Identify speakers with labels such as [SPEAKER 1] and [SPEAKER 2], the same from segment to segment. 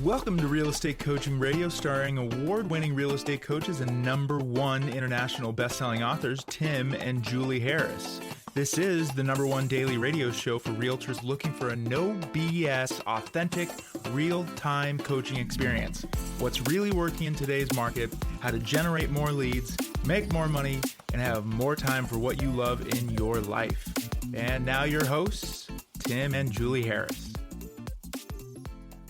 [SPEAKER 1] Welcome to Real Estate Coaching Radio, starring award-winning real estate coaches and #1 international best-selling authors, Tim and Julie Harris. This is the #1 daily radio show for realtors looking for a no BS, authentic, real-time coaching experience. What's really working in today's market, how to generate more leads, make more money, and have more time for what you love in your life. And now your hosts, Tim and Julie Harris.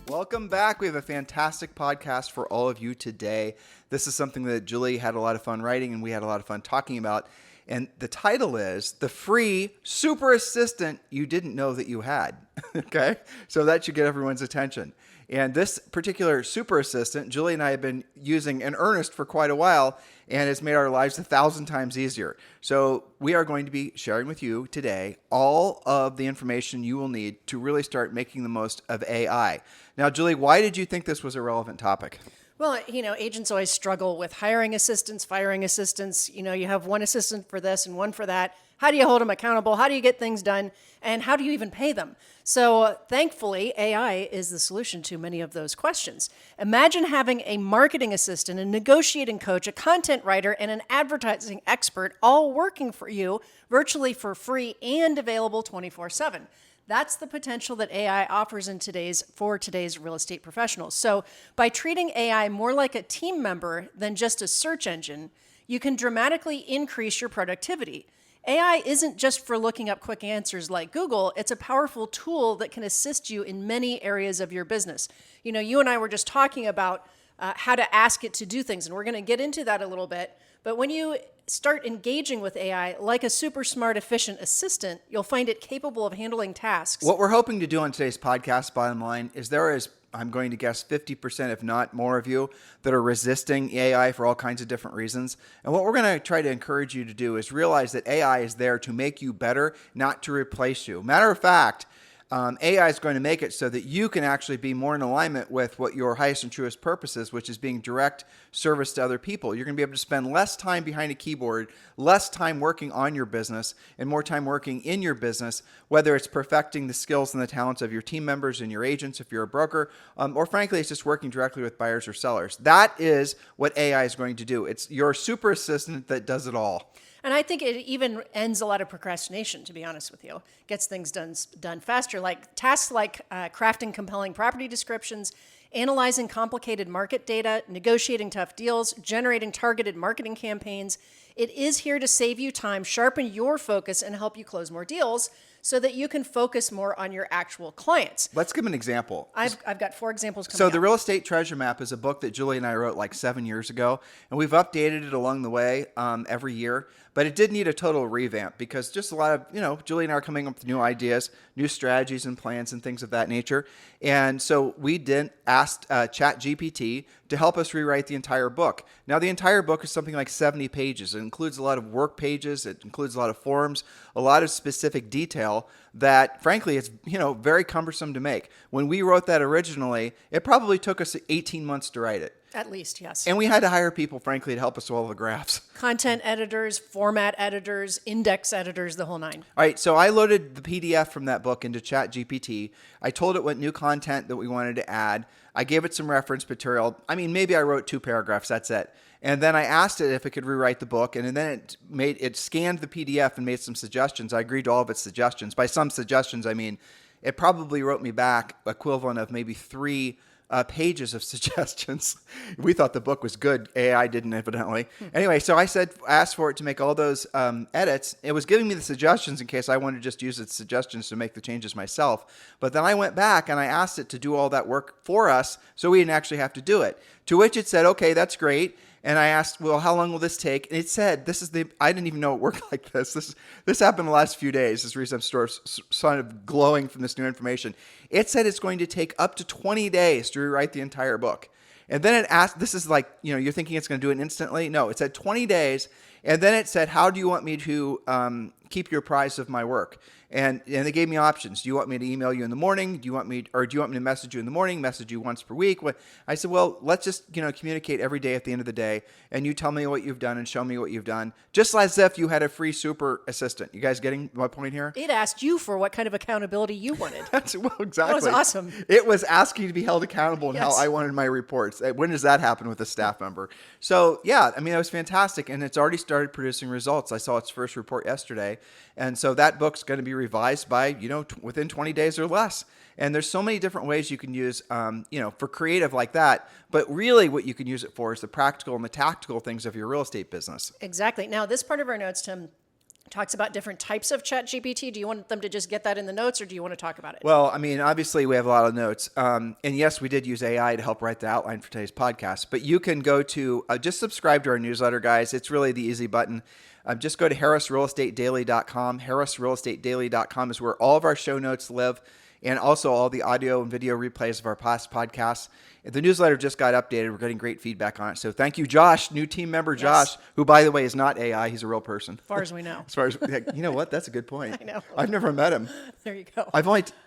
[SPEAKER 2] Welcome back. We have a fantastic podcast for all of you today. This is something that Julie had a lot of fun writing and we had a lot of fun talking about. And the title is The Free Super Assistant You Didn't Know That You Had. Okay? So that should get everyone's attention. And this particular super assistant, Julie and I have been using in earnest for quite a while, and it's made our lives 1,000 times easier. So we are going to be sharing with you today all of the information you will need to really start making the most of AI. Now, Julie, why did you think this was a relevant topic?
[SPEAKER 3] Well, agents always struggle with hiring assistants, firing assistants. You have one assistant for this and one for that. How do you hold them accountable? How do you get things done? And how do you even pay them? So thankfully, AI is the solution to many of those questions. Imagine having a marketing assistant, a negotiating coach, a content writer, and an advertising expert all working for you virtually for free and available 24/7. That's the potential that AI offers for today's real estate professionals. So by treating AI more like a team member than just a search engine, you can dramatically increase your productivity. AI isn't just for looking up quick answers like Google. It's a powerful tool that can assist you in many areas of your business. You and I were just talking about how to ask it to do things, and we're going to get into that a little bit. But when you start engaging with AI like a super smart, efficient assistant, you'll find it capable of handling tasks.
[SPEAKER 2] What we're hoping to do on today's podcast, bottom line, is there is, I'm going to guess, 50%, if not more of you, that are resisting AI for all kinds of different reasons. And what we're going to try to encourage you to do is realize that AI is there to make you better, not to replace you. Matter of fact, AI is going to make it so that you can actually be more in alignment with what your highest and truest purpose is, which is being direct service to other people. You're going to be able to spend less time behind a keyboard, less time working on your business, and more time working in your business, whether it's perfecting the skills and the talents of your team members and your agents if you're a broker, or frankly, it's just working directly with buyers or sellers. That is what AI is going to do. It's your super assistant that does it all.
[SPEAKER 3] And I think it even ends a lot of procrastination, to be honest with you. Gets things done faster, like tasks like crafting compelling property descriptions, analyzing complicated market data, negotiating tough deals, generating targeted marketing campaigns. It is here to save you time, sharpen your focus, and help you close more deals so that you can focus more on your actual clients.
[SPEAKER 2] Let's give an example.
[SPEAKER 3] I've got 4 examples coming
[SPEAKER 2] So
[SPEAKER 3] up.
[SPEAKER 2] the Real Estate Treasure Map is a book that Julie and I wrote like 7 years ago, and we've updated it along the way every year. But it did need a total revamp because just a lot of, Julie and I are coming up with new ideas, new strategies and plans and things of that nature. And so we asked ChatGPT to help us rewrite the entire book. Now, the entire book is something like 70 pages. It includes a lot of work pages. It includes a lot of forms, a lot of specific detail that, frankly, it's, very cumbersome to make. When we wrote that originally, it probably took us 18 months to write it.
[SPEAKER 3] At least, yes.
[SPEAKER 2] And we had to hire people, frankly, to help us with all the graphs.
[SPEAKER 3] Content editors, format editors, index editors, the whole nine.
[SPEAKER 2] All right, so I loaded the PDF from that book into ChatGPT. I told it what new content that we wanted to add. I gave it some reference material. Maybe I wrote 2 paragraphs, that's it. And then I asked it if it could rewrite the book, and then it scanned the PDF and made some suggestions. I agreed to all of its suggestions. By some suggestions, I mean it probably wrote me back equivalent of maybe 3 pages of suggestions. We thought the book was good. AI didn't, evidently. Anyway, so I asked for it to make all those edits. It was giving me the suggestions in case I wanted to just use its suggestions to make the changes myself. But then I went back and I asked it to do all that work for us so we didn't actually have to do it. To which it said, okay, that's great. And I asked, well, how long will this take? And it said, I didn't even know it worked like this. This happened the last few days. This is the reason I'm sort of glowing from this new information. It said it's going to take up to 20 days to rewrite the entire book. And then it asked, this is like, you're thinking it's going to do it instantly. No, it said 20 days. And then it said, how do you want me to keep you apprised of my work. And they gave me options. Do you want me to email you in the morning? Do you want me to message you in the morning, message you once per week? I said, well, let's just, communicate every day at the end of the day, and you tell me what you've done and show me what you've done, just as if you had a free uper-Assistant. You guys getting my point here?
[SPEAKER 3] It asked you for what kind of accountability you wanted.
[SPEAKER 2] Exactly.
[SPEAKER 3] That was awesome.
[SPEAKER 2] It was asking to be held accountable and how I wanted my reports. When does that happen with a staff member? So yeah, it was fantastic, and it's already started producing results. I saw its first report yesterday, and so that book's going to be revised by within 20 days or less. And there's so many different ways you can use for creative like that, but really what you can use it for is the practical and the tactical things of your real estate business.
[SPEAKER 3] Exactly. Now, this part of our notes, Tim, talks about different types of ChatGPT. Do you want them to just get that in the notes, or do you want to talk about it?
[SPEAKER 2] Well, obviously we have a lot of notes. And yes, we did use AI to help write the outline for today's podcast, but you can go to, just subscribe to our newsletter, guys. It's really the easy button. Just go to harrisrealestatedaily.com. harrisrealestatedaily.com is where all of our show notes live, and also all the audio and video replays of our past podcasts. The newsletter just got updated. We're getting great feedback on it. So thank you, Josh, new team member Josh, who, by the way, is not AI. He's a real person.
[SPEAKER 3] As far as we know.
[SPEAKER 2] You know what? That's a good point.
[SPEAKER 3] I know.
[SPEAKER 2] I've never met him.
[SPEAKER 3] There you go.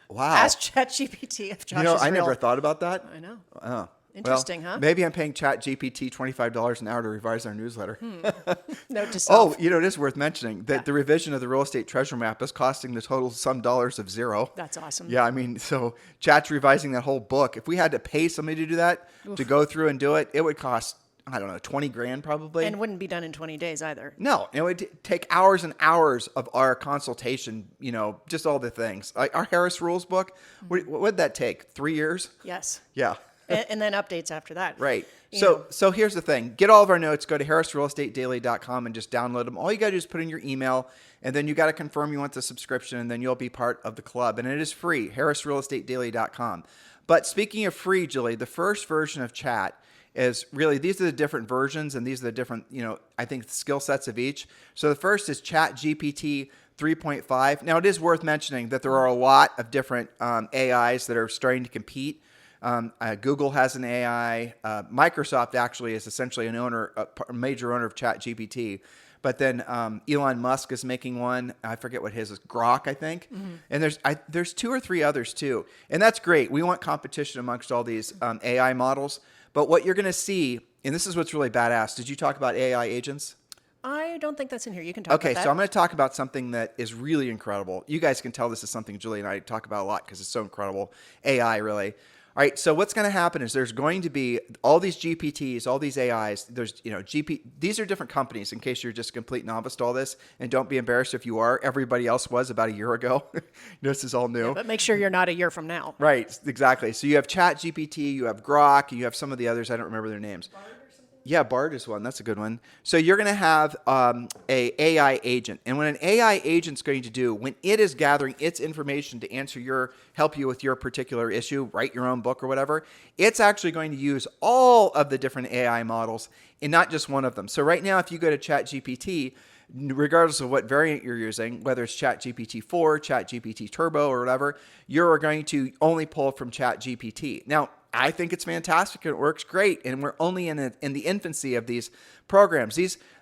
[SPEAKER 2] Wow.
[SPEAKER 3] Ask ChatGPT if Josh is real.
[SPEAKER 2] I never thought about that.
[SPEAKER 3] I know.
[SPEAKER 2] Oh.
[SPEAKER 3] Interesting,
[SPEAKER 2] well,
[SPEAKER 3] huh?
[SPEAKER 2] Maybe I'm paying ChatGPT $25 an hour to revise our newsletter.
[SPEAKER 3] Note to self.
[SPEAKER 2] It is worth mentioning that the revision of the real estate treasure map is costing the total sum dollars of zero.
[SPEAKER 3] That's awesome.
[SPEAKER 2] Yeah, so Chat's revising that whole book. If we had to pay somebody to do that, to go through and do it, it would cost, I don't know, 20 grand probably.
[SPEAKER 3] And wouldn't be done in 20 days either.
[SPEAKER 2] No, it would take hours and hours of our consultation, just all the things. Like our Harris Rules book, what would that take? 3 years?
[SPEAKER 3] Yes.
[SPEAKER 2] Yeah.
[SPEAKER 3] And then updates after that.
[SPEAKER 2] Right. So here's the thing. Get all of our notes. Go to harrisrealestatedaily.com and just download them. All you got to do is put in your email, and then you got to confirm you want the subscription, and then you'll be part of the club. And it is free, harrisrealestatedaily.com. But speaking of free, Julie, the first version of Chat is really, these are the different versions, and these are the different, I think, skill sets of each. So the first is Chat GPT 3.5. Now, it is worth mentioning that there are a lot of different AIs that are starting to compete. Google has an AI. Microsoft actually is essentially a major owner of ChatGPT. But then Elon Musk is making one. I forget what his is. Grok, I think. Mm-hmm. And there's 2 or 3 others too. And that's great. We want competition amongst all these AI models. But what you're going to see, and this is what's really badass. Did you talk about AI agents?
[SPEAKER 3] I don't think that's in here. You can talk about that.
[SPEAKER 2] Okay, so I'm going to talk about something that is really incredible. You guys can tell this is something Julie and I talk about a lot because it's so incredible. AI, really. All right, so what's going to happen is there's going to be all these GPTs, all these AIs. There's, these are different companies in case you're just a complete novice to all this. And don't be embarrassed if you are. Everybody else was about a year ago. This is all new.
[SPEAKER 3] Yeah, but make sure you're not a year from now.
[SPEAKER 2] Right, exactly. So you have ChatGPT, you have Grok, you have some of the others. I don't remember their names. Yeah, Bard is one. That's a good one. So you're going to have a AI agent. And what an AI agent's going to do, when it is gathering its information to help you with your particular issue, write your own book or whatever, it's actually going to use all of the different AI models and not just one of them. So right now, if you go to ChatGPT, regardless of what variant you're using, whether it's ChatGPT 4, ChatGPT Turbo, or whatever, you're going to only pull from ChatGPT. Now, I think it's fantastic. It works great, and we're only in the infancy of these programs.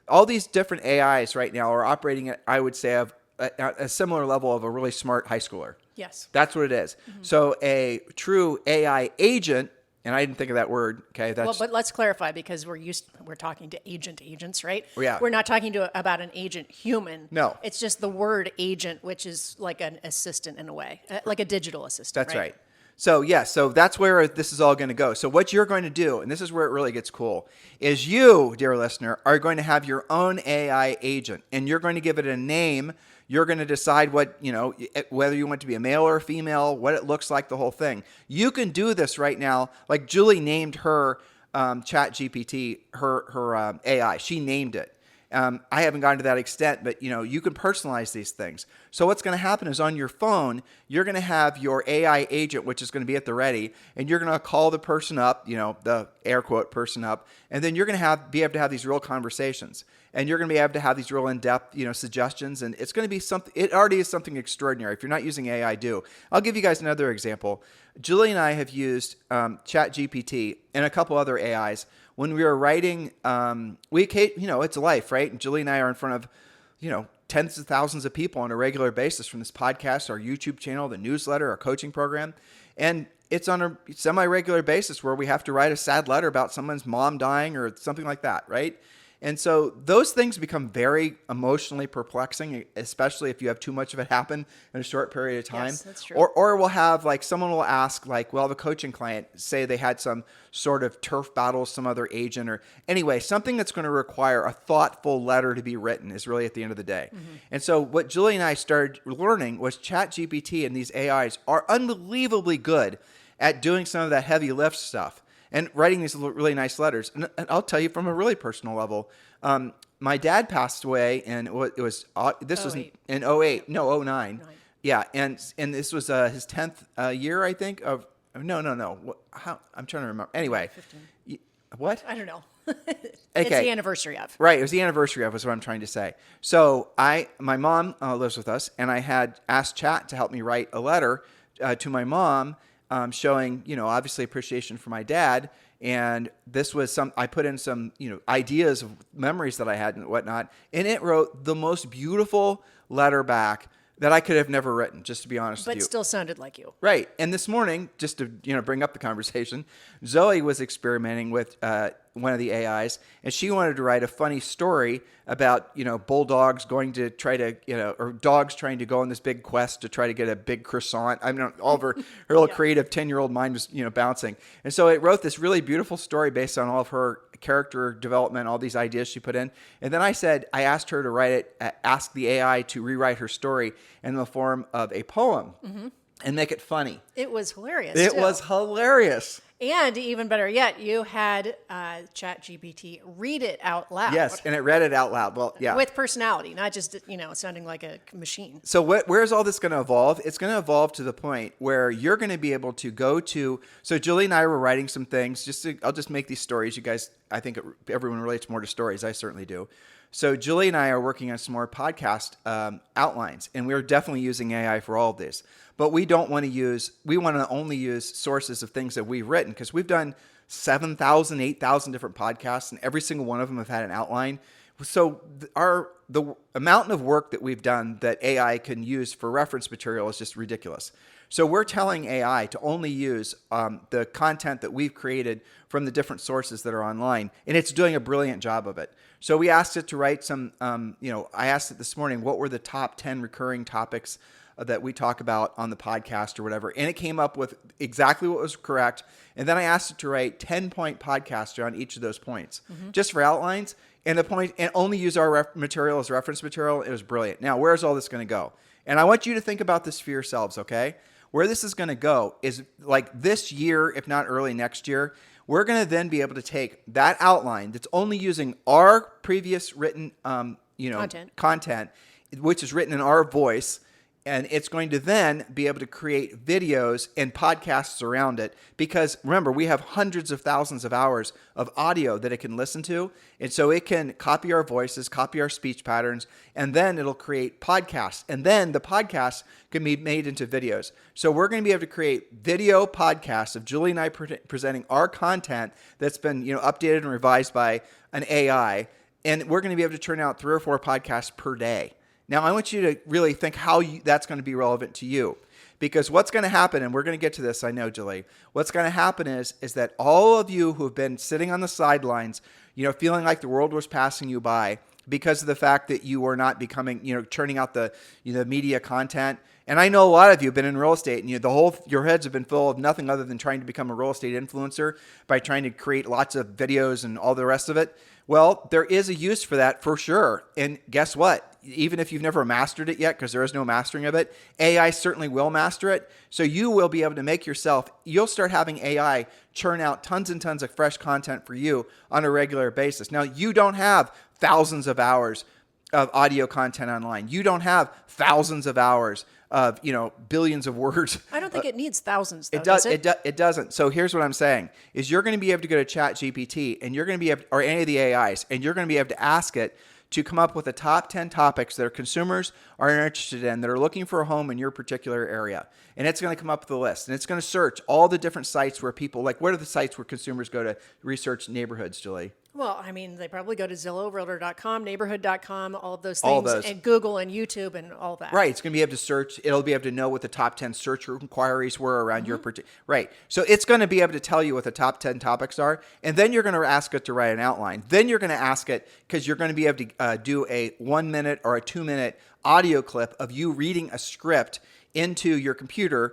[SPEAKER 2] All these different AIs right now are operating at, I would say, of a similar level of a really smart high schooler.
[SPEAKER 3] Yes,
[SPEAKER 2] that's what it is. Mm-hmm. So a true AI agent, and I didn't think of that word. Okay,
[SPEAKER 3] but let's clarify because we're talking to agents, right?
[SPEAKER 2] Yeah,
[SPEAKER 3] we're not talking about an agent human.
[SPEAKER 2] No,
[SPEAKER 3] it's just the word agent, which is like an assistant in a way, like a digital assistant.
[SPEAKER 2] That's right. So that's where this is all going to go. So what you're going to do, and this is where it really gets cool, is you, dear listener, are going to have your own AI agent, and you're going to give it a name. You're going to decide whether you want it to be a male or a female, what it looks like, the whole thing. You can do this right now. Like Julie named her ChatGPT, her AI. She named it. I haven't gotten to that extent, but you can personalize these things. So what's going to happen is on your phone, you're going to have your AI agent, which is going to be at the ready, and you're going to call the person up, the air quote person up, and then you're going to be able to have these real conversations, and you're going to be able to have these real in-depth, suggestions, and it's going to be something. It already is something extraordinary. If you're not using AI, do. I'll give you guys another example. Julie and I have used ChatGPT and a couple other AIs. When we were writing, it's life, right? And Julie and I are in front of, tens of thousands of people on a regular basis from this podcast, our YouTube channel, the newsletter, our coaching program. And it's on a semi-regular basis where we have to write a sad letter about someone's mom dying or something like that, right? And so those things become very emotionally perplexing, especially if you have too much of it happen in a short period of time.
[SPEAKER 3] Yes, that's true.
[SPEAKER 2] Or we'll have someone will ask we'll have a coaching client say they had some sort of turf battle with some other agent or anyway, something that's going to require a thoughtful letter to be written is really at the end of the day. Mm-hmm. And so what Julie and I started learning was ChatGPT and these AIs are unbelievably good at doing some of that heavy lift stuff and writing these really nice letters. And I'll tell you from a really personal level, my dad passed away, and this was in 08, no, 09. Yeah, and this was his 10th year, I think, of, no. I'm trying to remember. Anyway.
[SPEAKER 3] 15.
[SPEAKER 2] What?
[SPEAKER 3] I don't know.
[SPEAKER 2] Okay.
[SPEAKER 3] It's the anniversary of.
[SPEAKER 2] Right, it was the anniversary of, is what I'm trying to say. So my mom lives with us, and I had asked Chat to help me write a letter to my mom, showing, obviously appreciation for my dad. And this was I put in some, ideas of memories that I had and whatnot. And it wrote the most beautiful letter back that I could have never written, just to be honest with you.
[SPEAKER 3] But still sounded like you.
[SPEAKER 2] Right. And this morning, just to, bring up the conversation, Zoe was experimenting with one of the AIs, and she wanted to write a funny story about, bulldogs going to try to, or dogs trying to go on this big quest to try to get a big croissant. I mean, all of her little creative 10-year-old mind was, bouncing. And so it wrote this really beautiful story based on all of her character development, all these ideas she put in. And then I asked her to write it, ask the AI to rewrite her story in the form of a poem and make it funny.
[SPEAKER 3] It was hilarious.
[SPEAKER 2] It was hilarious.
[SPEAKER 3] And even better yet, you had ChatGPT read it out loud.
[SPEAKER 2] Yes, and it read it out loud. Well, yeah.
[SPEAKER 3] With personality, not just, sounding like a machine.
[SPEAKER 2] So where's all this going to evolve? It's going to evolve to the point where you're going to be able to go to, so Julie and I were writing some things, I'll just make these stories. You guys, I think everyone relates more to stories. I certainly do. So Julie and I are working on some more podcast outlines, and we're definitely using AI for all of this. But we want to only use sources of things that we've written, because we've done 7,000, 8,000 different podcasts, and every single one of them have had an outline. So the amount of work that we've done that AI can use for reference material is just ridiculous. So we're telling AI to only use the content that we've created from the different sources that are online, and it's doing a brilliant job of it. So we asked it to write some, I asked it this morning, what were the top 10 recurring topics that we talk about on the podcast or whatever, and it came up with exactly what was correct. And then I asked it to write 10-point podcasts on each of those points, just for outlines, and only use our material as reference material. It was brilliant. Now, where's all this going to go? And I want you to think about this for yourselves, okay? Where this is going to go is like this year, if not early next year, we're going to then be able to take that outline that's only using our previous written, content, which is written in our voice, and it's going to then be able to create videos and podcasts around it, because remember, we have hundreds of thousands of hours of audio that it can listen to. And so it can copy our voices, copy our speech patterns, and then it'll create podcasts. And then the podcasts can be made into videos. So we're going to be able to create video podcasts of Julie and I presenting our content that's been, updated and revised by an AI. And we're going to be able to turn out 3 or 4 podcasts per day. Now, I want you to really think how that's going to be relevant to you, because what's going to happen, and we're going to get to this, I know, Julie, what's going to happen is that all of you who have been sitting on the sidelines, feeling like the world was passing you by because of the fact that you are not becoming, churning out the media content. And I know a lot of you have been in real estate, and your heads have been full of nothing other than trying to become a real estate influencer by trying to create lots of videos and all the rest of it. Well, there is a use for that for sure. And guess what? Even if you've never mastered it yet, because there is no mastering of it, AI certainly will master it. So you will be able to you'll start having AI churn out tons and tons of fresh content for you on a regular basis. Now, you don't have thousands of hours of audio content online. You don't have thousands of hours of, billions of words.
[SPEAKER 3] I don't think it needs thousands, though,
[SPEAKER 2] does it? It doesn't. So here's what I'm saying, is you're going to be able to go to ChatGPT, and you're going to be able, or any of the AIs, and you're going to be able to ask it to come up with the top 10 topics that our consumers are interested in, that are looking for a home in your particular area. And it's going to come up with a list, and it's going to search all the different sites where people, what are the sites where consumers go to research neighborhoods, Julie?
[SPEAKER 3] Well, I mean, they probably go to Zillow, Realtor.com, Neighborhood.com, all of those things,
[SPEAKER 2] All those.
[SPEAKER 3] and Google and YouTube and all that.
[SPEAKER 2] Right. It's going to be able to search. It'll be able to know what the top 10 search inquiries were around your particular. Right. So it's going to be able to tell you what the top 10 topics are. And then you're going to ask it to write an outline. Then you're going to ask it, because you're going to be able to do a 1 minute or a 2 minute audio clip of you reading a script into your computer.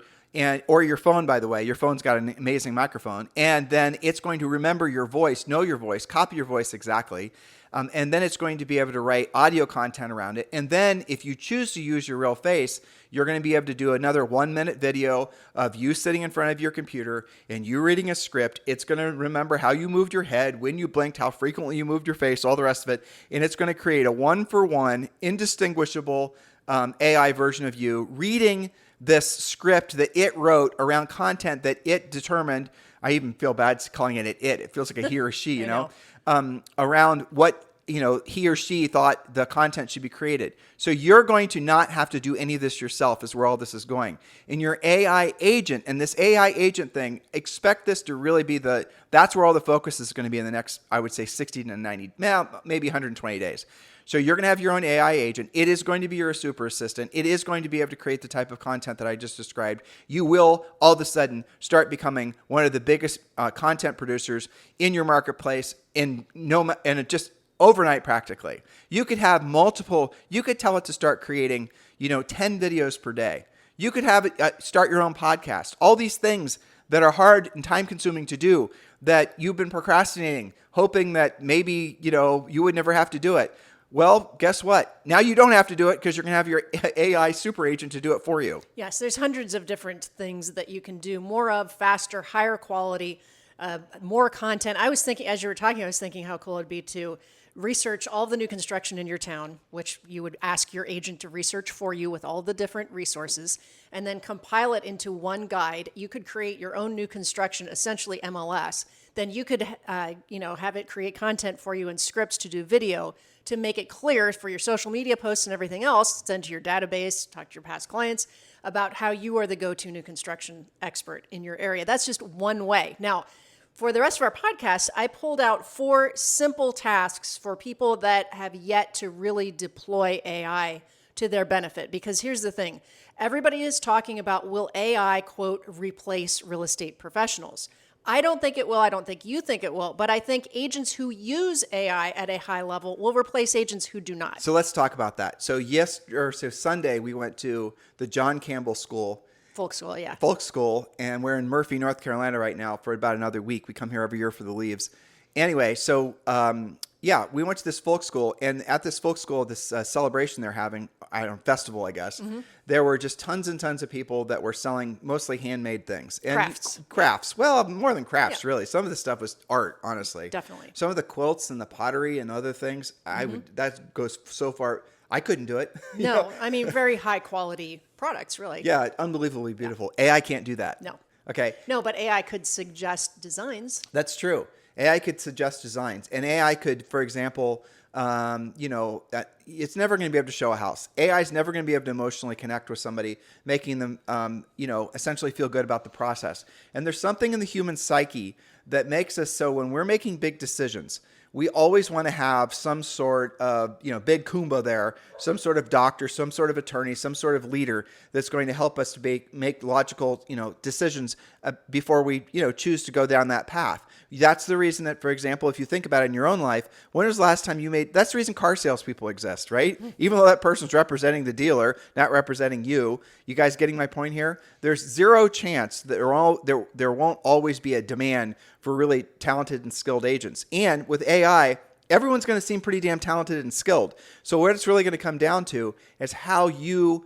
[SPEAKER 2] Or your phone, by the way. Your phone's got an amazing microphone. And then it's going to remember your voice, know your voice, copy your voice exactly. And then it's going to be able to write audio content around it. And then if you choose to use your real face, you're going to be able to do another 1 minute video of you sitting in front of your computer and you reading a script. It's going to remember how you moved your head, when you blinked, how frequently you moved your face, all the rest of it. And it's going to create a 1-for-1, indistinguishable AI version of you reading this script that it wrote around content that it determined. I even feel bad calling it it. It feels like a he or she, you know, around what, he or she thought the content should be created. So you're going to not have to do any of this yourself, is where all this is going. And your AI agent, and this AI agent thing, expect this to really be that's where all the focus is going to be in the next, I would say 60 to 90, maybe 120 days. So you're going to have your own AI agent. It is going to be your super assistant. It is going to be able to create the type of content that I just described. You will all of a sudden start becoming one of the biggest content producers in your marketplace and just overnight practically. You could have you could tell it to start creating, 10 videos per day. You could have it start your own podcast. All these things that are hard and time consuming to do that you've been procrastinating, hoping that maybe, you would never have to do it. Well, guess what? Now you don't have to do it, because you're going to have your AI super agent to do it for you.
[SPEAKER 3] Yes, there's hundreds of different things that you can do more of, faster, higher quality, more content. I was thinking, as you were talking, I was thinking how cool it'd be to research all the new construction in your town, which you would ask your agent to research for you with all the different resources, and then compile it into one guide. You could create your own new construction, essentially MLS. Then you could, have it create content for you and scripts to do video, to make it clear for your social media posts and everything else, send to your database, talk to your past clients about how you are the go-to new construction expert in your area. That's just one way. Now, for the rest of our podcast, I pulled out 4 simple tasks for people that have yet to really deploy AI to their benefit. Because here's the thing. Everybody is talking about, will AI, quote, replace real estate professionals? I don't think it will. I don't think you think it will. But I think agents who use AI at a high level will replace agents who do not.
[SPEAKER 2] So let's talk about that. So Sunday, we went to the John Campbell School.
[SPEAKER 3] Folk school, yeah.
[SPEAKER 2] Folk school. And we're in Murphy, North Carolina right now for about another week. We come here every year for the leaves. Anyway, so we went to this folk school. And at this folk school, this celebration they're having, festival, I guess, there were just tons and tons of people that were selling mostly handmade things. And crafts. Well, more than crafts, really. Some of the stuff was art, honestly.
[SPEAKER 3] Definitely.
[SPEAKER 2] Some of the quilts and the pottery and other things, that goes so far. I couldn't do it.
[SPEAKER 3] No, I mean, very high quality products, really.
[SPEAKER 2] Yeah, unbelievably beautiful. Yeah. AI can't do that.
[SPEAKER 3] No.
[SPEAKER 2] Okay.
[SPEAKER 3] No, but AI could suggest designs.
[SPEAKER 2] That's true. AI could suggest designs. And AI could, for example, that it's never going to be able to show a house. AI is never going to be able to emotionally connect with somebody, making them, essentially feel good about the process. And there's something in the human psyche that makes us so when we're making big decisions, we always want to have some sort of, big Kumba there, some sort of doctor, some sort of attorney, some sort of leader that's going to help us to make logical, decisions before we, choose to go down that path. That's the reason that, for example, if you think about it in your own life, when was the last time that's the reason car salespeople exist, right? Even though that person's representing the dealer, not representing you. You guys getting my point here? There's zero chance that there won't always be a demand for really talented and skilled agents. And with AI, everyone's going to seem pretty damn talented and skilled. So what it's really going to come down to is how you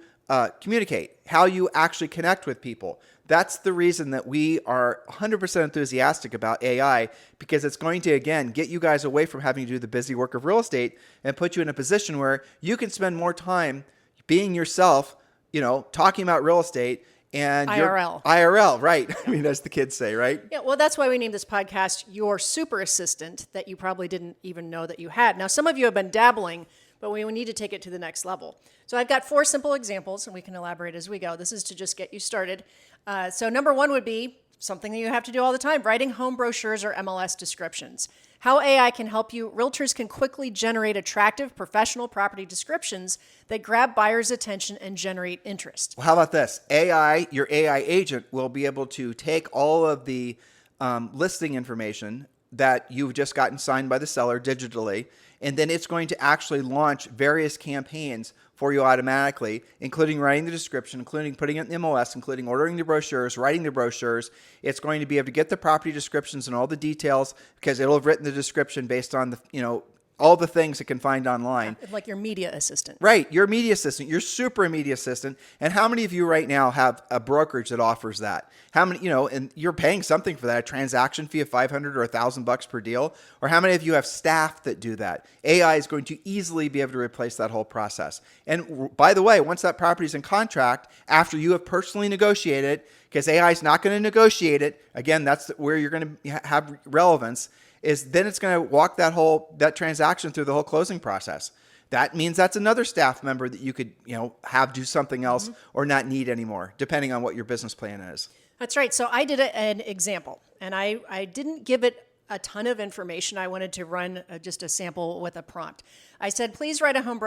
[SPEAKER 2] communicate, how you actually connect with people. That's the reason that we are 100% enthusiastic about AI, because it's going to, again, get you guys away from having to do the busy work of real estate and put you in a position where you can spend more time being yourself, talking about real estate and IRL, right? I mean, as the kids say, right?
[SPEAKER 3] Yeah, well, that's why we named this podcast Your Super Assistant, that you probably didn't even know that you had. Now, some of you have been dabbling, but we need to take it to the next level. So I've got 4 simple examples, and we can elaborate as we go. This is to just get you started. So number 1 would be something that you have to do all the time, writing home brochures or MLS descriptions. How AI can help you. Realtors can quickly generate attractive professional property descriptions that grab buyers' attention and generate interest.
[SPEAKER 2] Well, how about this? Your AI agent will be able to take all of the listing information that you've just gotten signed by the seller digitally, and then it's going to actually launch various campaigns for you automatically, including writing the description, including putting it in the MLS, including ordering the brochures, writing the brochures. It's going to be able to get the property descriptions and all the details because it'll have written the description based on all the things it can find online.
[SPEAKER 3] Like your media assistant.
[SPEAKER 2] Right. Your media assistant, your super media assistant. And how many of you right now have a brokerage that offers that? How many, and you're paying something for that, a transaction fee of $500 or $1,000 per deal? Or how many of you have staff that do that? AI is going to easily be able to replace that whole process. And by the way, once that property is in contract, after you have personally negotiated, because AI is not going to negotiate it, again, that's where you're going to have relevance, is then it's going to walk that transaction through the whole closing process. That means that's another staff member that you could, have do something else or not need anymore, depending on what your business plan is.
[SPEAKER 3] That's right. So I did an example, and I didn't give it a ton of information. I wanted to run just a sample with a prompt. I said, please write a home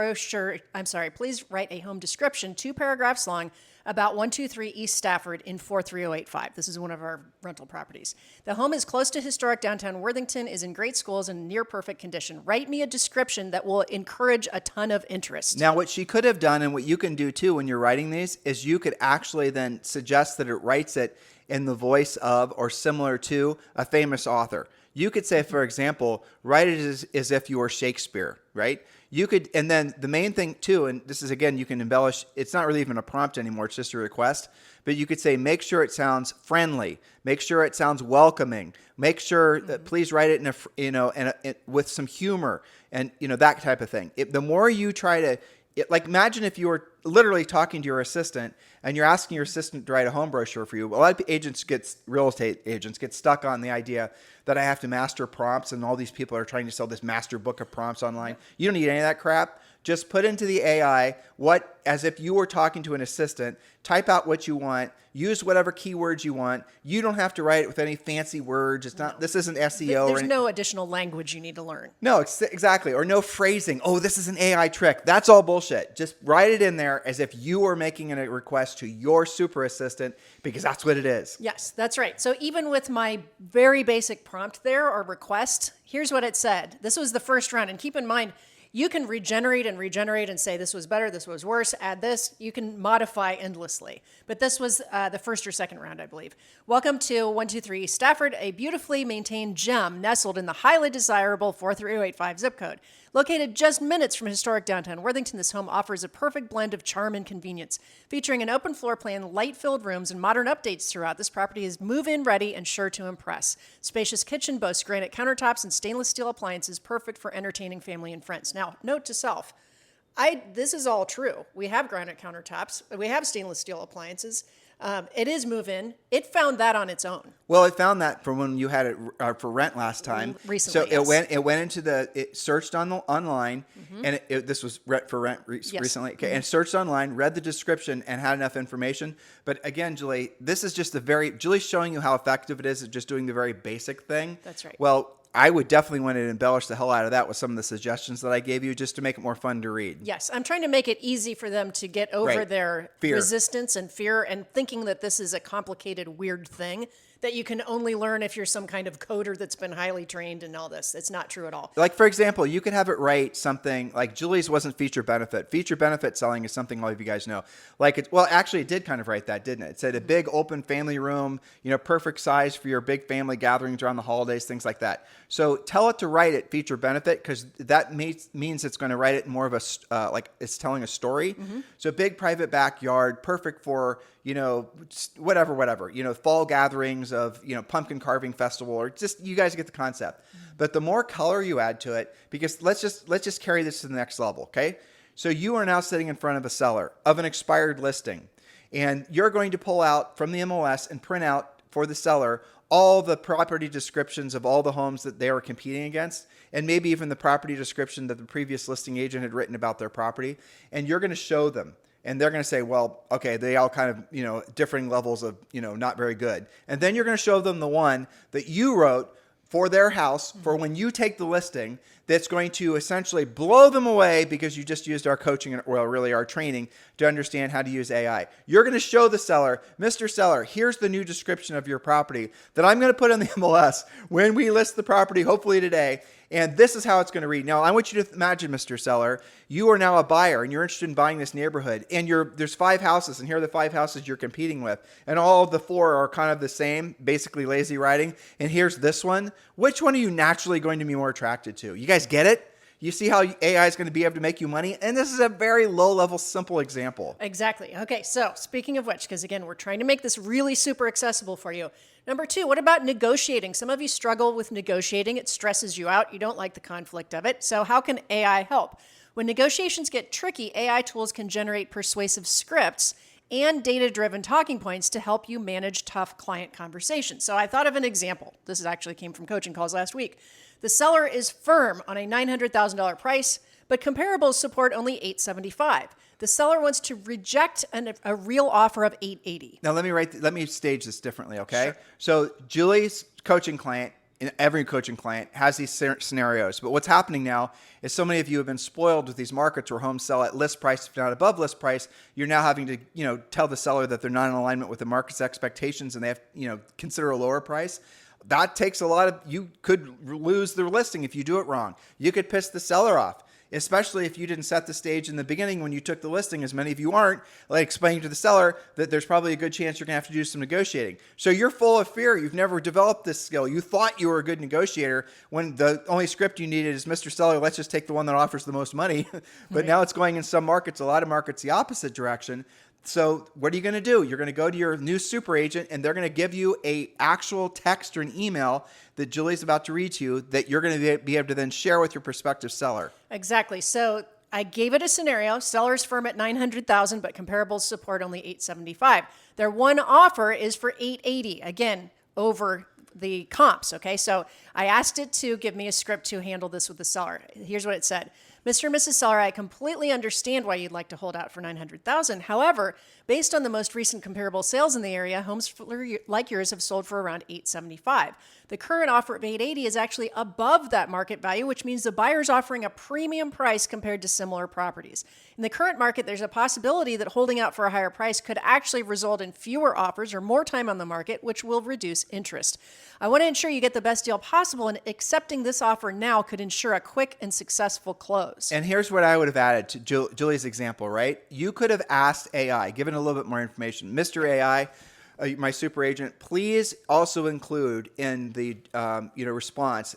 [SPEAKER 3] description, 2 paragraphs long, about 123 East Stafford in 43085. This is one of our rental properties. The home is close to historic downtown Worthington, is in great schools, and near perfect condition. Write me a description that will encourage a ton of interest.
[SPEAKER 2] Now, what she could have done, and what you can do too when you're writing these, is you could actually then suggest that it writes it in the voice of or similar to a famous author. You could say, for example, write it as if you were Shakespeare, right? You could, and then the main thing too, and this is again, you can embellish, it's not really even a prompt anymore, it's just a request, but you could say, make sure it sounds friendly, make sure it sounds welcoming, make sure that please write it with some humor and, that type of thing. The more you try to, imagine if you were literally talking to your assistant and you're asking your assistant to write a home brochure for you. A lot of real estate agents get stuck on the idea that I have to master prompts and all these people are trying to sell this master book of prompts online. You don't need any of that crap. Just put into the AI as if you were talking to an assistant, type out what you want, use whatever keywords you want. You don't have to write it with any fancy words. It's not, this isn't SEO.
[SPEAKER 3] There's no additional language you need to learn.
[SPEAKER 2] No, exactly. Or no phrasing. Oh, this is an AI trick. That's all bullshit. Just write it in there as if you were making a request to your super assistant because that's what it is.
[SPEAKER 3] Yes, that's right. So even with my very basic prompt there or request, here's what it said. This was the first round. And keep in mind, you can regenerate and say this was better, this was worse, add this. You can modify endlessly. But this was the first or second round, I believe. Welcome to 123 Stafford, a beautifully maintained gem nestled in the highly desirable 43085 zip code. Located just minutes from historic downtown Worthington, this home offers a perfect blend of charm and convenience. Featuring an open floor plan, light-filled rooms, and modern updates throughout, this property is move-in ready and sure to impress. Spacious kitchen boasts granite countertops and stainless steel appliances, perfect for entertaining family and friends. Now, note to self, this is all true. We have granite countertops. We have stainless steel appliances. It is move-in. It found that on its own.
[SPEAKER 2] Well, it found that from when you had it for rent last time.
[SPEAKER 3] Recently,
[SPEAKER 2] so
[SPEAKER 3] yes.
[SPEAKER 2] it went into it searched online, and this was for rent recently. Okay, and searched online, read the description, and had enough information. But again, Julie, this is just Julie's showing you how effective it is at just doing the very basic thing.
[SPEAKER 3] That's right.
[SPEAKER 2] Well, I would definitely want to embellish the hell out of that with some of the suggestions that I gave you just to make it more fun to read.
[SPEAKER 3] Yes, I'm trying to make it easy for them to get over their resistance and fear and thinking that this is a complicated, weird thing that you can only learn if you're some kind of coder that's been highly trained and all this. It's not true at all.
[SPEAKER 2] Like, for example, you could have it write something like Julie's wasn't feature benefit. Feature benefit selling is something all of you guys know. Actually, it did kind of write that, didn't it? It said a big open family room, perfect size for your big family gatherings around the holidays, things like that. So tell it to write it feature benefit because that means it's going to write it more of it's telling a story. Mm-hmm. So big private backyard, perfect for, whatever, fall gatherings of, pumpkin carving festival, or just, you guys get the concept. Mm-hmm. But the more color you add to it, because let's just carry this to the next level. Okay. So you are now sitting in front of a seller of an expired listing, and you're going to pull out from the MLS and print out for the seller all the property descriptions of all the homes that they were competing against, and maybe even the property description that the previous listing agent had written about their property. And you're going to show them. And they're going to say, well, okay, they all kind of, differing levels of, not very good. And then you're going to show them the one that you wrote for their house for when you take the listing that's going to essentially blow them away because you just used our coaching, or really our training, to understand how to use AI. You're going to show the seller, Mr. Seller, here's the new description of your property that I'm going to put in the MLS when we list the property, hopefully today. And this is how it's going to read. Now, I want you to imagine, Mr. Seller, you are now a buyer and you're interested in buying this neighborhood. And there's 5 houses, and here are the 5 houses you're competing with. And all of the 4 are kind of the same, basically lazy writing. And here's this one. Which one are you naturally going to be more attracted to? You guys get it? You see how AI is going to be able to make you money? And this is a very low-level, simple example.
[SPEAKER 3] Exactly. Okay, so speaking of which, because again, we're trying to make this really super accessible for you. Number 2, what about negotiating? Some of you struggle with negotiating. It stresses you out. You don't like the conflict of it. So how can AI help? When negotiations get tricky, AI tools can generate persuasive scripts and data-driven talking points to help you manage tough client conversations. So I thought of an example. This actually came from coaching calls last week. The seller is firm on a $900,000 price, but comparables support only $875,000. The seller wants to reject a real offer of $880,000.
[SPEAKER 2] Now let me stage this differently, okay?
[SPEAKER 3] Sure.
[SPEAKER 2] So Julie's coaching client, and every coaching client, has these scenarios. But what's happening now is so many of you have been spoiled with these markets where homes sell at list price, if not above list price. You're now having to, tell the seller that they're not in alignment with the market's expectations and they have, consider a lower price. That takes you could lose the listing if you do it wrong. You could piss the seller off, especially if you didn't set the stage in the beginning when you took the listing, as many of you aren't, like explaining to the seller that there's probably a good chance you're going to have to do some negotiating. So you're full of fear. You've never developed this skill. You thought you were a good negotiator when the only script you needed is, Mr. Seller, let's just take the one that offers the most money. But now it's going in some markets, a lot of markets, the opposite direction. So what are you going to do? You're going to go to your new super agent and they're going to give you a actual text or an email that Julie's about to read to you that you're going to be able to then share with your prospective seller.
[SPEAKER 3] Exactly. So I gave it a scenario. Seller's firm at $900,000, but comparables support only $875,000. Their one offer is for $880,000. Again, over the comps. Okay. So I asked it to give me a script to handle this with the seller. Here's what it said. Mr. and Mrs. Seller, I completely understand why you'd like to hold out for $900,000. However, based on the most recent comparable sales in the area, homes like yours have sold for around $875,000. The current offer of $880,000 is actually above that market value, which means the buyer's offering a premium price compared to similar properties. In the current market, there's a possibility that holding out for a higher price could actually result in fewer offers or more time on the market, which will reduce interest. I want to ensure you get the best deal possible, and accepting this offer now could ensure a quick and successful close.
[SPEAKER 2] And here's what I would have added to Julie's example, right? You could have asked AI, given a little bit more information. Mr. AI, my super agent, please also include in the response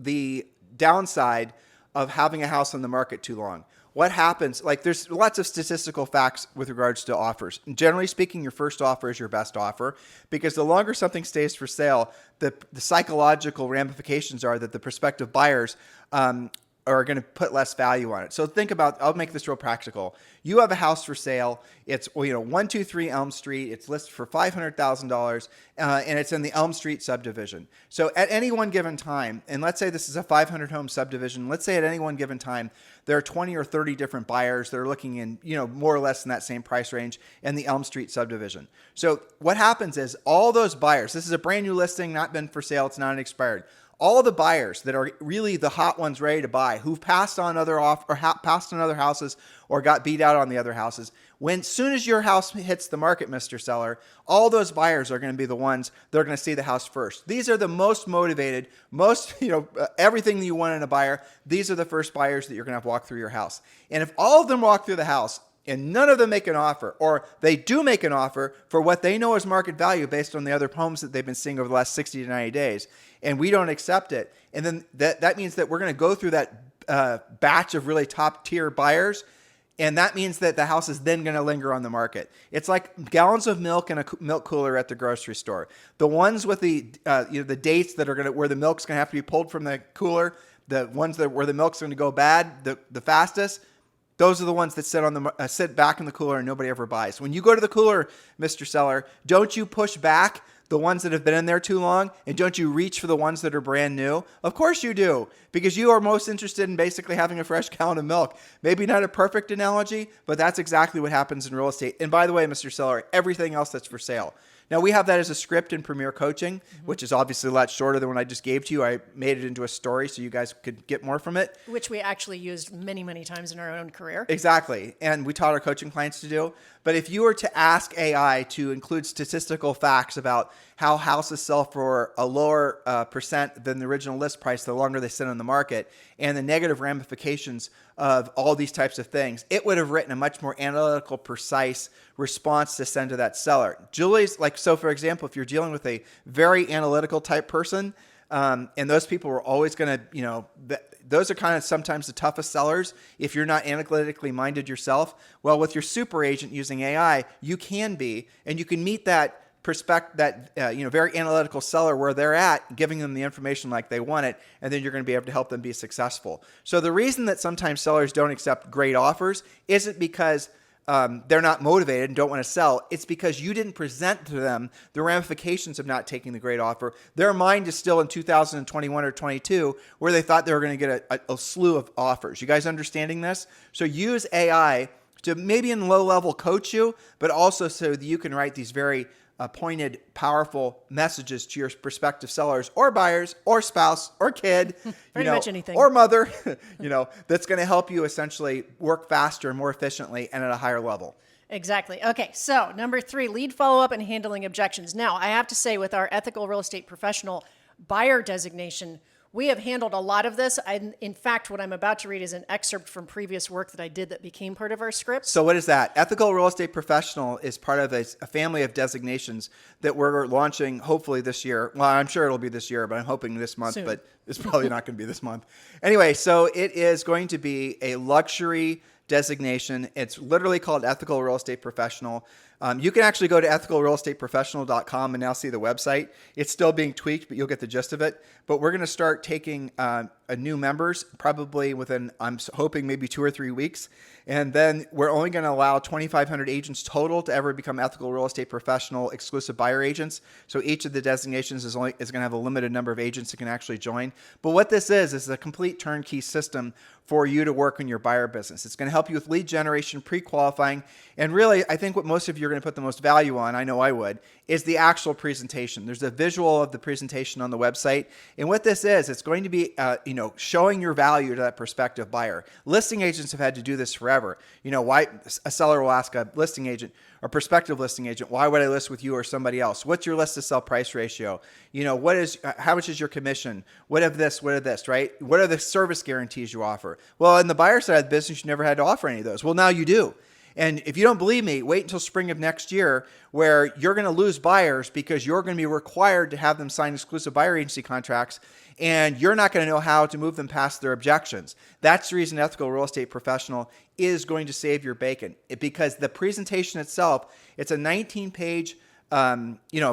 [SPEAKER 2] the downside of having a house on the market too long. What happens? Like, there's lots of statistical facts with regards to offers. Generally speaking, your first offer is your best offer, because the longer something stays for sale, the psychological ramifications are that the prospective buyers are going to put less value on it. So think about, I'll make this real practical. You have a house for sale. It's 123 Elm Street. It's listed for $500,000, and it's in the Elm Street subdivision. So at any one given time, and let's say this is a 500 home subdivision, let's say at any one given time, there are 20 or 30 different buyers that are looking in, more or less in that same price range in the Elm Street subdivision. So what happens is all those buyers, this is a brand new listing, not been for sale, it's not expired. All the buyers that are really the hot ones ready to buy, who've passed on other passed on other houses or got beat out on the other houses, soon as your house hits the market, Mr. Seller, all those buyers are going to be the ones that are going to see the house first. These are the most motivated, everything that you want in a buyer. These are the first buyers that you're going to have walk through your house. And if all of them walk through the house and none of them make an offer, or they do make an offer for what they know is market value based on the other homes that they've been seeing over the last 60 to 90 days, and we don't accept it, and then that means that we're going to go through that batch of really top tier buyers, and that means that the house is then going to linger on the market. It's like gallons of milk in a milk cooler at the grocery store. The ones with the dates that are where the milk's going to have to be pulled from the cooler, the ones where the milk's going to go bad the fastest. Those are the ones that sit back in the cooler and nobody ever buys. When you go to the cooler, Mr. Seller, don't you push back the ones that have been in there too long, and don't you reach for the ones that are brand new? Of course you do, because you are most interested in basically having a fresh gallon of milk. Maybe not a perfect analogy, but that's exactly what happens in real estate. And by the way, Mr. Seller, everything else that's for sale. Now, we have that as a script in Premier Coaching, which is obviously a lot shorter than what I just gave to you. I made it into a story so you guys could get more from it.
[SPEAKER 3] Which we actually used many, many times in our own career.
[SPEAKER 2] Exactly. And we taught our coaching clients to do. But if you were to ask AI to include statistical facts about how houses sell for a lower percent than the original list price the longer they sit on the market, and the negative ramifications of all these types of things, it would have written a much more analytical, precise response to send to that seller. Julie's so for example, if you're dealing with a very analytical type person, and those people are always going to, those are kind of sometimes the toughest sellers if you're not analytically minded yourself. Well, with your super agent using AI, you can be, and you can meet that very analytical seller where they're at, giving them the information like they want it, and then you're going to be able to help them be successful. So the reason that sometimes sellers don't accept great offers isn't because they're not motivated and don't want to sell. It's because you didn't present to them the ramifications of not taking the great offer. Their mind is still in 2021 or 22 where they thought they were going to get a slew of offers. You guys understanding this? So use AI to maybe in low level coach you, but also so that you can write these very pointed, powerful messages to your prospective sellers or buyers or spouse or kid,
[SPEAKER 3] Pretty much anything.
[SPEAKER 2] or mother, that's going to help you essentially work faster and more efficiently and at a higher level.
[SPEAKER 3] Exactly. Okay, so number 3, lead follow-up and handling objections. Now, I have to say with our ethical real estate professional buyer designation, we have handled a lot of this. In fact, what I'm about to read is an excerpt from previous work that I did that became part of our script.
[SPEAKER 2] So what is that? Ethical Real Estate Professional is part of a family of designations that we're launching hopefully this year. Well, I'm sure it'll be this year, but I'm hoping this month,
[SPEAKER 3] Soon.
[SPEAKER 2] But it's probably not going to be this month. Anyway, so it is going to be a luxury designation. It's literally called Ethical Real Estate Professional. You can actually go to ethicalrealestateprofessional.com and now see the website. It's still being tweaked, but you'll get the gist of it. But we're going to start taking new members probably within, I'm hoping, maybe 2 or 3 weeks. And then we're only going to allow 2,500 agents total to ever become Ethical Real Estate Professional exclusive buyer agents. So each of the designations is going to have a limited number of agents that can actually join. But what this is a complete turnkey system for you to work in your buyer business. It's going to help you with lead generation, pre-qualifying, and really, I think what most of you are going to put the most value on, I know I would, is the actual presentation. There's a visual of the presentation on the website, and what this is, it's going to be, showing your value to that prospective buyer. Listing agents have had to do this forever. Why a seller will ask a listing agent, or prospective listing agent, why would I list with you or somebody else? What's your list to sell price ratio? How much is your commission? What of this, right? What are the service guarantees you offer? Well, in the buyer side of the business, you never had to offer any of those. Well, now you do. And if you don't believe me, wait until spring of next year where you're going to lose buyers because you're going to be required to have them sign exclusive buyer agency contracts, and you're not going to know how to move them past their objections. That's the reason Ethical Real Estate Professional is going to save your bacon, because the presentation itself, it's a 19-page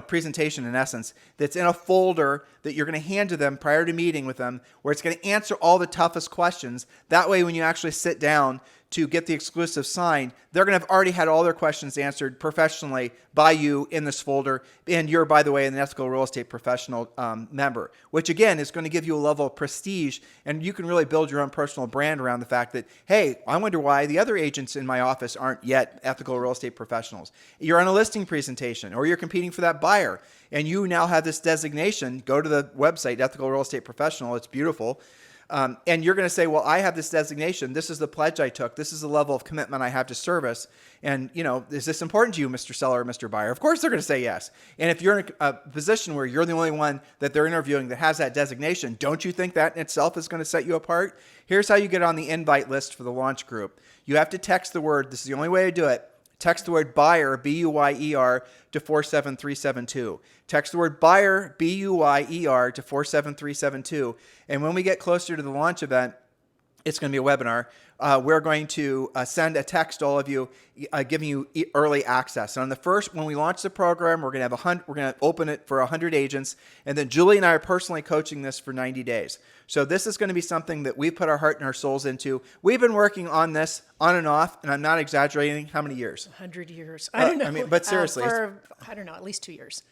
[SPEAKER 2] presentation in essence that's in a folder that you're going to hand to them prior to meeting with them, where it's going to answer all the toughest questions. That way, when you actually sit down to get the exclusive signed, they're going to have already had all their questions answered professionally by you in this folder. And you're, by the way, an Ethical Real Estate Professional member, which again is going to give you a level of prestige, and you can really build your own personal brand around the fact that, hey, I wonder why the other agents in my office aren't yet Ethical Real Estate Professionals. You're on a listing presentation, or you're competing for that buyer, and you now have this designation. Go to the website, Ethical Real Estate Professional. It's beautiful. And you're going to say, well, I have this designation. This is the pledge I took. This is the level of commitment I have to service. And, is this important to you, Mr. Seller or Mr. Buyer? Of course they're going to say yes. And if you're in a position where you're the only one that they're interviewing that has that designation, don't you think that in itself is going to set you apart? Here's how you get on the invite list for the launch group. You have to text the word, this is the only way to do it, text the word buyer, B-U-Y-E-R, to 47372. Text the word buyer, B-U-Y-E-R, to 47372. And when we get closer to the launch event, it's going to be a webinar. We're going to send a text to all of you, giving you early access. And on the first, when we launch the program, we're going to open it for 100 agents, and then Julie and I are personally coaching this for 90 days. So this is going to be something that we've put our heart and our souls into. We've been working on this on and off, and I'm not exaggerating. How many years?
[SPEAKER 3] 100 years. I don't know.
[SPEAKER 2] But seriously,
[SPEAKER 3] I don't know, at least 2 years.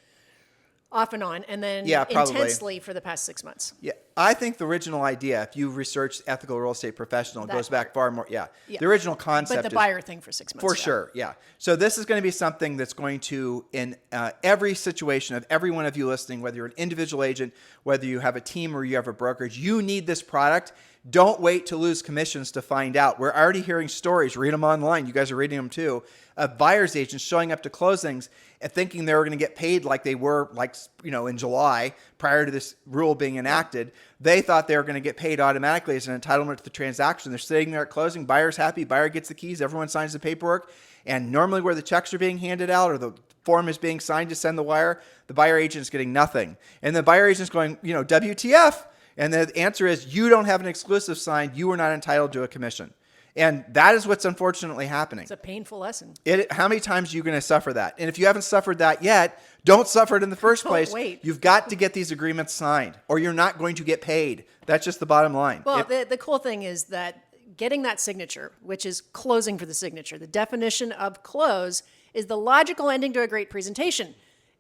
[SPEAKER 3] Off and on, and then
[SPEAKER 2] probably
[SPEAKER 3] intensely for the past 6 months.
[SPEAKER 2] Yeah, I think the original idea, if you research ethical real estate professional,
[SPEAKER 3] That
[SPEAKER 2] goes back
[SPEAKER 3] part.
[SPEAKER 2] far more. Yeah.
[SPEAKER 3] Yeah.
[SPEAKER 2] The original concept
[SPEAKER 3] But the
[SPEAKER 2] is
[SPEAKER 3] buyer thing for 6 months.
[SPEAKER 2] for
[SPEAKER 3] yeah.
[SPEAKER 2] sure. Yeah. So this is going to be something that's going to, in every situation of every one of you listening, whether you're an individual agent, whether you have a team or you have a brokerage, you need this product. Don't wait to lose commissions to find out. We're already hearing stories. Read them online. You guys are reading them too. Of buyer's agents showing up to closings and thinking they were going to get paid like they were, like, in July prior to this rule being enacted. They thought they were going to get paid automatically as an entitlement to the transaction. They're sitting there at closing. Buyer's happy. Buyer gets the keys. Everyone signs the paperwork. And normally where the checks are being handed out or the form is being signed to send the wire, the buyer agent is getting nothing. And the buyer agent is going, WTF? And the answer is, you don't have an exclusive signed. You are not entitled to a commission. And that is what's unfortunately happening.
[SPEAKER 3] It's a painful lesson.
[SPEAKER 2] How many times are you going to suffer that? And if you haven't suffered that yet, don't suffer it in the first place.
[SPEAKER 3] Wait.
[SPEAKER 2] You've got to get these agreements signed or you're not going to get paid. That's just the bottom line.
[SPEAKER 3] Well, the cool thing is that getting that signature, which is closing for the signature, the definition of close is the logical ending to a great presentation.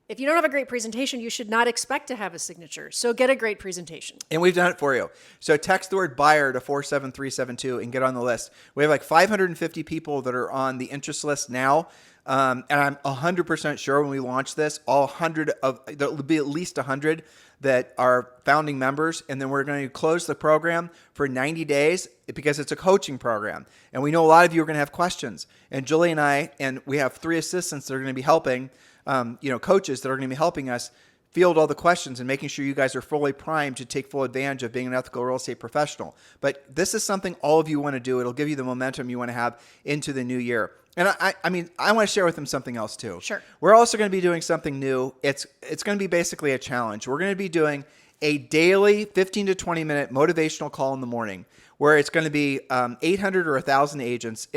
[SPEAKER 3] If you don't have a great presentation, you should not expect to have a signature. So get a great presentation.
[SPEAKER 2] And we've done it for you. So text the word buyer to 47372 and get on the list. We have like 550 people that are on the interest list now. And I'm 100% sure when we launch this, there'll be at least 100 that are founding members. And then we're going to close the program for 90 days because it's a coaching program. And we know a lot of you are going to have questions. And Julie and I, and we have 3 assistants that are going to be helping, coaches that are going to be helping us field all the questions and making sure you guys are fully primed to take full advantage of being an ethical real estate professional. But this is something all of you want to do. It'll give you the momentum you want to have into the new year. And I want to share with them something else too.
[SPEAKER 3] Sure.
[SPEAKER 2] We're also going to be doing something new. It's going to be basically a challenge. We're going to be doing a daily 15 to 20 minute motivational call in the morning where it's going to be 800 or 1,000 agents.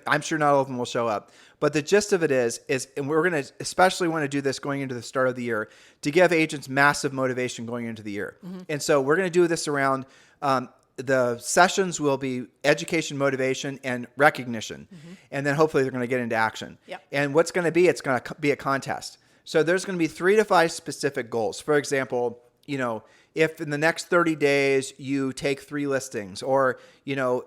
[SPEAKER 2] I'm sure not all of them will show up. But the gist of it is, and we're going to especially want to do this going into the start of the year to give agents massive motivation going into the year. Mm-hmm. And so we're going to do this around the sessions will be education, motivation, and recognition. Mm-hmm. And then hopefully they're going to get into action.
[SPEAKER 3] Yep.
[SPEAKER 2] And what's going to be, it's going to be a contest. So there's going to be 3 to 5 specific goals. For example, if in the next 30 days you take 3 listings or,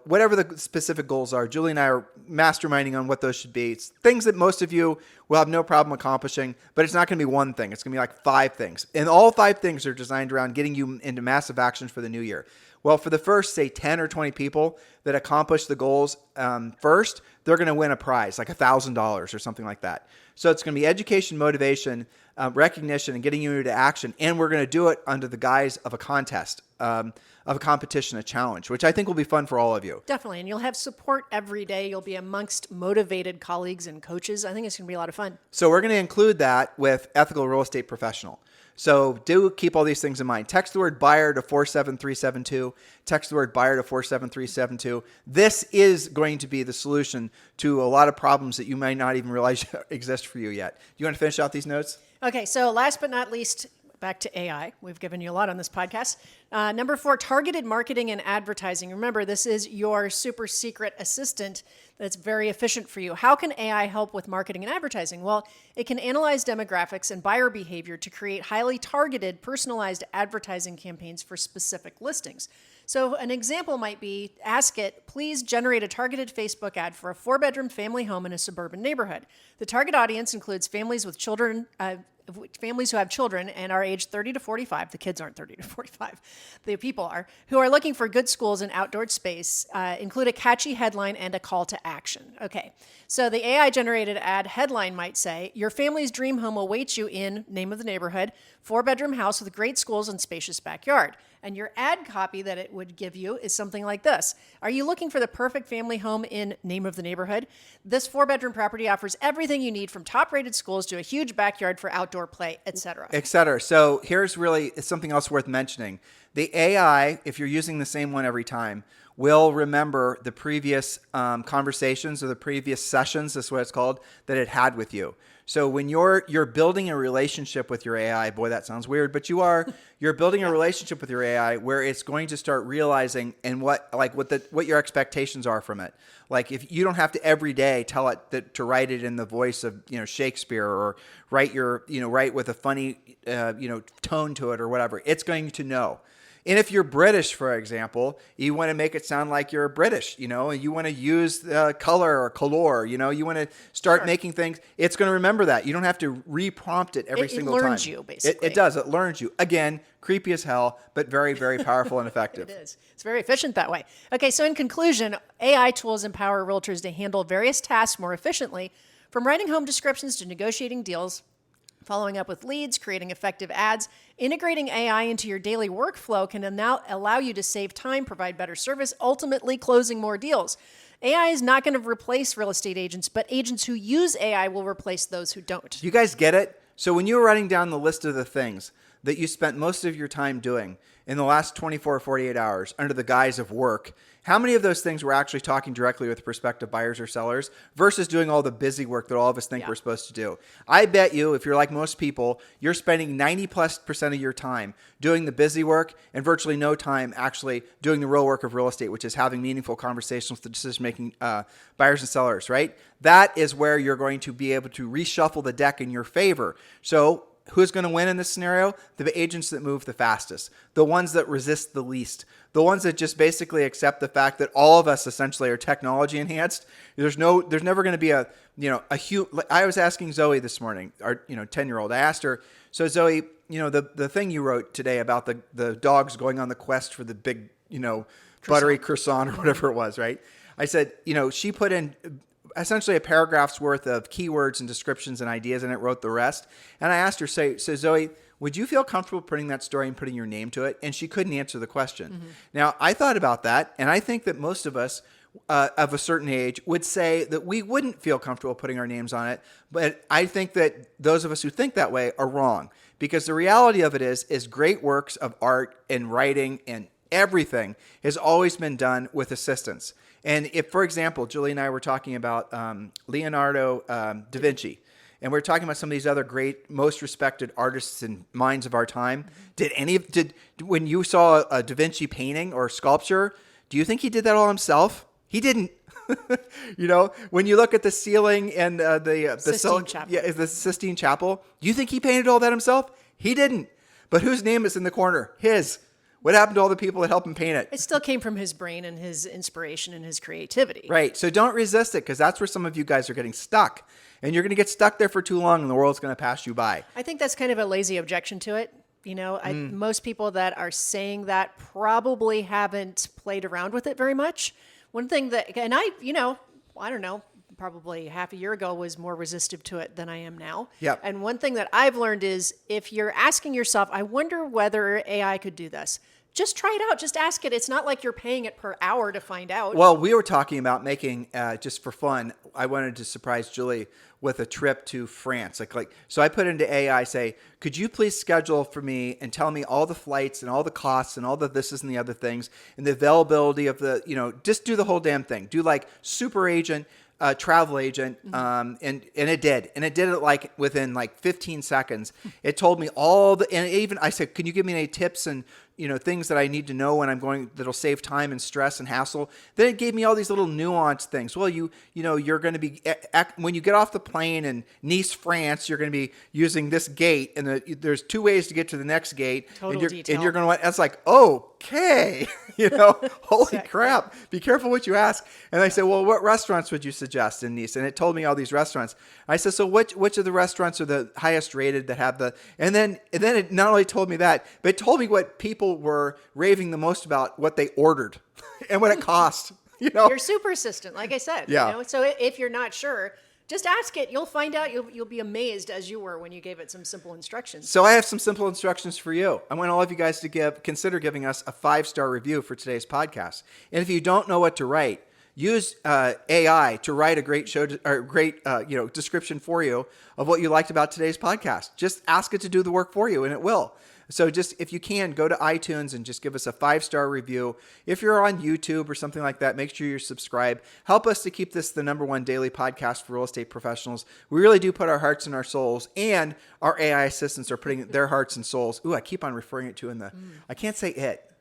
[SPEAKER 2] whatever the specific goals are, Julie and I are masterminding on what those should be. It's things that most of you will have no problem accomplishing, but it's not going to be one thing. It's going to be like 5 things. And all 5 things are designed around getting you into massive actions for the new year. Well, for the first, say, 10 or 20 people that accomplish the goals first, they're going to win a prize, like $1,000 or something like that. So it's going to be education, motivation, recognition, and getting you into action. And we're going to do it under the guise of a contest, of a competition, a challenge, which I think will be fun for all of you.
[SPEAKER 3] Definitely. And you'll have support every day. You'll be amongst motivated colleagues and coaches. I think it's going to be a lot of fun.
[SPEAKER 2] So we're going to include that with Ethical Real Estate Professional. So do keep all these things in mind. Text the word buyer to 47372. Text the word buyer to 47372. This is going to be the solution to a lot of problems that you might not even realize exist for you yet. Do you want to finish out these notes?
[SPEAKER 3] Okay, so last but not least, back to AI. We've given you a lot on this podcast. Number 4, targeted marketing and advertising. Remember, this is your super secret assistant that's very efficient for you. How can AI help with marketing and advertising? Well, it can analyze demographics and buyer behavior to create highly targeted, personalized advertising campaigns for specific listings. So an example might be, ask it, please generate a targeted Facebook ad for a 4-bedroom family home in a suburban neighborhood. The target audience includes families with children, families who have children and are aged 30 to 45. The kids aren't 30 to 45. The people are, who are looking for good schools and outdoor space, include a catchy headline and a call to action. Okay, so the AI-generated ad headline might say, your family's dream home awaits you in, name of the neighborhood, 4-bedroom house with great schools and spacious backyard. And your ad copy that it would give you is something like this. Are you looking for the perfect family home in name of the neighborhood? This 4-bedroom property offers everything you need from top-rated schools to a huge backyard for outdoor play, etc.
[SPEAKER 2] Etc. So here's really something else worth mentioning. The AI, if you're using the same one every time, will remember the previous conversations or the previous sessions, that's what it's called, that it had with you. So when you're building a relationship with your AI, boy, that sounds weird, but you're building a relationship with your AI where it's going to start realizing and what your expectations are from it. Like if you don't have to every day tell it to write it in the voice of Shakespeare or write with a funny tone to it or whatever, it's going to know. And if you're British, for example, you want to make it sound like you're British, and you want to use color or color, you want to start making things. It's going to remember that. You don't have to re-prompt it every single time.
[SPEAKER 3] It learns you, basically.
[SPEAKER 2] It does. It learns you. Again, creepy as hell, but very, very powerful and effective.
[SPEAKER 3] It is. It's very efficient that way. Okay, so in conclusion, AI tools empower realtors to handle various tasks more efficiently, from writing home descriptions to negotiating deals, following up with leads, creating effective ads. Integrating AI into your daily workflow can now allow you to save time, provide better service, ultimately closing more deals. AI is not going to replace real estate agents, but agents who use AI will replace those who don't.
[SPEAKER 2] You guys get it? So when you were writing down the list of the things that you spent most of your time doing in the last 24 or 48 hours under the guise of work, how many of those things were actually talking directly with prospective buyers or sellers versus doing all the busy work that all of us think we're supposed to do? I bet you, if you're like most people, you're spending 90+% of your time doing the busy work and virtually no time actually doing the real work of real estate, which is having meaningful conversations with the decision-making buyers and sellers, right? That is where you're going to be able to reshuffle the deck in your favor. So who's going to win in this scenario? The agents that move the fastest, the ones that resist the least, the ones that just basically accept the fact that all of us essentially are technology enhanced. There's never going to be a huge. I was asking Zoe this morning, our 10-year-old. I asked her, so Zoe, the thing you wrote today about the dogs going on the quest for the big, buttery croissant or whatever it was, right? I said, she put in essentially a paragraph's worth of keywords and descriptions and ideas, and it wrote the rest. And I asked her, so Zoe, would you feel comfortable putting that story and putting your name to it? And she couldn't answer the question. Mm-hmm. Now, I thought about that, and I think that most of us of a certain age would say that we wouldn't feel comfortable putting our names on it. But I think that those of us who think that way are wrong, because the reality of it is great works of art and writing and everything has always been done with assistance. And if, for example, Julie and I were talking about Leonardo da Vinci, and we're talking about some of these other great, most respected artists and minds of our time. Did when you saw a Da Vinci painting or sculpture, do you think he did that all himself? He didn't. When you look at the ceiling and the Sistine Chapel, do you think he painted all that himself? He didn't. But whose name is in the corner? His. What happened to all the people that helped him paint it?
[SPEAKER 3] It still came from his brain and his inspiration and his creativity.
[SPEAKER 2] Right. So don't resist it, because that's where some of you guys are getting stuck. And you're going to get stuck there for too long, and the world's going to pass you by.
[SPEAKER 3] I think that's kind of a lazy objection to it. Most people that are saying that probably haven't played around with it very much. One thing that, and I don't know, probably half a year ago was more resistive to it than I am now.
[SPEAKER 2] Yep.
[SPEAKER 3] And one thing that I've learned is if you're asking yourself, I wonder whether AI could do this, just try it out. Just ask it. It's not like you're paying it per hour to find out.
[SPEAKER 2] Well, we were talking about making, just for fun, I wanted to surprise Julie with a trip to France. So I put into AI, say, could you please schedule for me and tell me all the flights and all the costs and all the thises and the other things and the availability of the, just do the whole damn thing. Do like super agent, travel agent, and it did. And it did it within 15 seconds. It told me and even I said, can you give me any tips and things that I need to know when I'm going that'll save time and stress and hassle. Then it gave me all these little nuanced things. Well, you're going to be when you get off the plane in Nice, France, you're going to be using this gate, and there's 2 ways to get to the next gate.
[SPEAKER 3] Total detail.
[SPEAKER 2] And you're going to. That's like, okay, holy
[SPEAKER 3] Exactly.
[SPEAKER 2] crap! Be careful what you ask. And I said, well, what restaurants would you suggest in Nice? And it told me all these restaurants. I said, so which of the restaurants are the highest rated that have the? And then it not only told me that, but it told me what people were raving the most about, what they ordered and what it cost.
[SPEAKER 3] Your super assistant, like I said.
[SPEAKER 2] Yeah.
[SPEAKER 3] So if you're not sure, just ask it. You'll find out. You'll be amazed as you were when you gave it some simple instructions.
[SPEAKER 2] So I have some simple instructions for you. I want all of you guys to consider giving us a 5-star review for today's podcast. And if you don't know what to write, use AI to write a great description for you of what you liked about today's podcast. Just ask it to do the work for you, and it will. So just, if you can, go to iTunes and just give us a 5-star review. If you're on YouTube or something like that, make sure you're subscribed. Help us to keep this the #1 daily podcast for real estate professionals. We really do put our hearts and our souls, and our AI assistants are putting their hearts and souls. Ooh, I keep on referring it to I can't say it.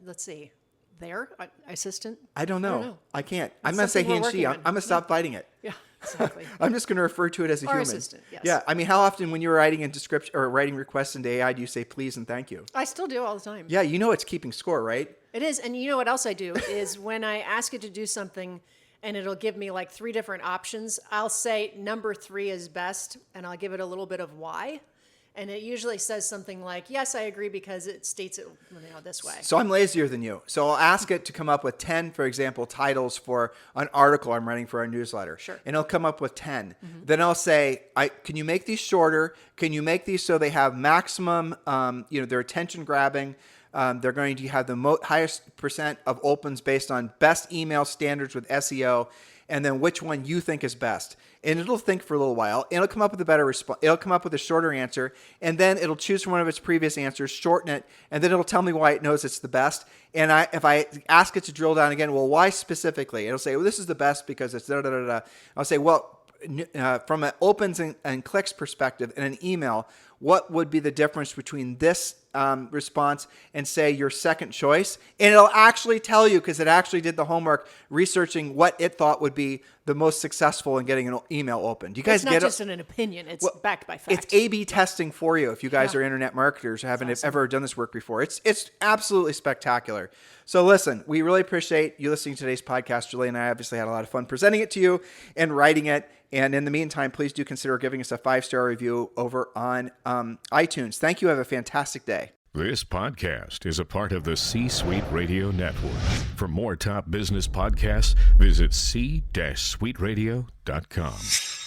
[SPEAKER 3] Let's see. Their assistant?
[SPEAKER 2] I don't know. I can't. I'm
[SPEAKER 3] It's
[SPEAKER 2] going to say
[SPEAKER 3] something
[SPEAKER 2] he and
[SPEAKER 3] we're
[SPEAKER 2] she. I'm
[SPEAKER 3] working
[SPEAKER 2] going to stop fighting it.
[SPEAKER 3] Yeah. Exactly.
[SPEAKER 2] I'm just going to refer to it as a
[SPEAKER 3] Our
[SPEAKER 2] human.
[SPEAKER 3] assistant, yes.
[SPEAKER 2] Yeah. I mean, how often when you're writing a description or writing requests into AI do you say please and thank you?
[SPEAKER 3] I still do all the time.
[SPEAKER 2] Yeah, you know it's keeping score, right?
[SPEAKER 3] It is. And you know what else I do is when I ask it to do something and it'll give me like 3 different options, I'll say number 3 is best and I'll give it a little bit of why. And it usually says something like, yes, I agree because it states it this way.
[SPEAKER 2] So I'm lazier than you. So I'll ask it to come up with 10, for example, titles for an article I'm writing for our newsletter.
[SPEAKER 3] Sure.
[SPEAKER 2] And it'll come up with 10. Then I'll say, can you make these shorter? Can you make these so they have maximum, they're attention grabbing? They're going to have the highest percent of opens based on best email standards with SEO, and then which one you think is best. And it'll think for a little while. It'll come up with a better response. It'll come up with a shorter answer, and then it'll choose from one of its previous answers, shorten it, and then it'll tell me why it knows it's the best. And if I ask it to drill down again, well, why specifically? It'll say, well, this is the best because it's da da da da. I'll say, well, from an opens and clicks perspective in an email, what would be the difference between this response and say your second choice? And it'll actually tell you because it actually did the homework researching what it thought would be the most successful in getting an email open. Do you guys
[SPEAKER 3] it's not
[SPEAKER 2] get
[SPEAKER 3] just an opinion. It's backed by facts.
[SPEAKER 2] It's A/B testing for you if you guys are internet marketers who haven't ever done this work before. It's absolutely spectacular. So listen, we really appreciate you listening to today's podcast. Julie and I obviously had a lot of fun presenting it to you and writing it. And in the meantime, please do consider giving us a 5-star review over on iTunes. Thank you. Have a fantastic day.
[SPEAKER 4] This podcast is a part of the C-Suite Radio Network. For more top business podcasts, visit c-suiteradio.com.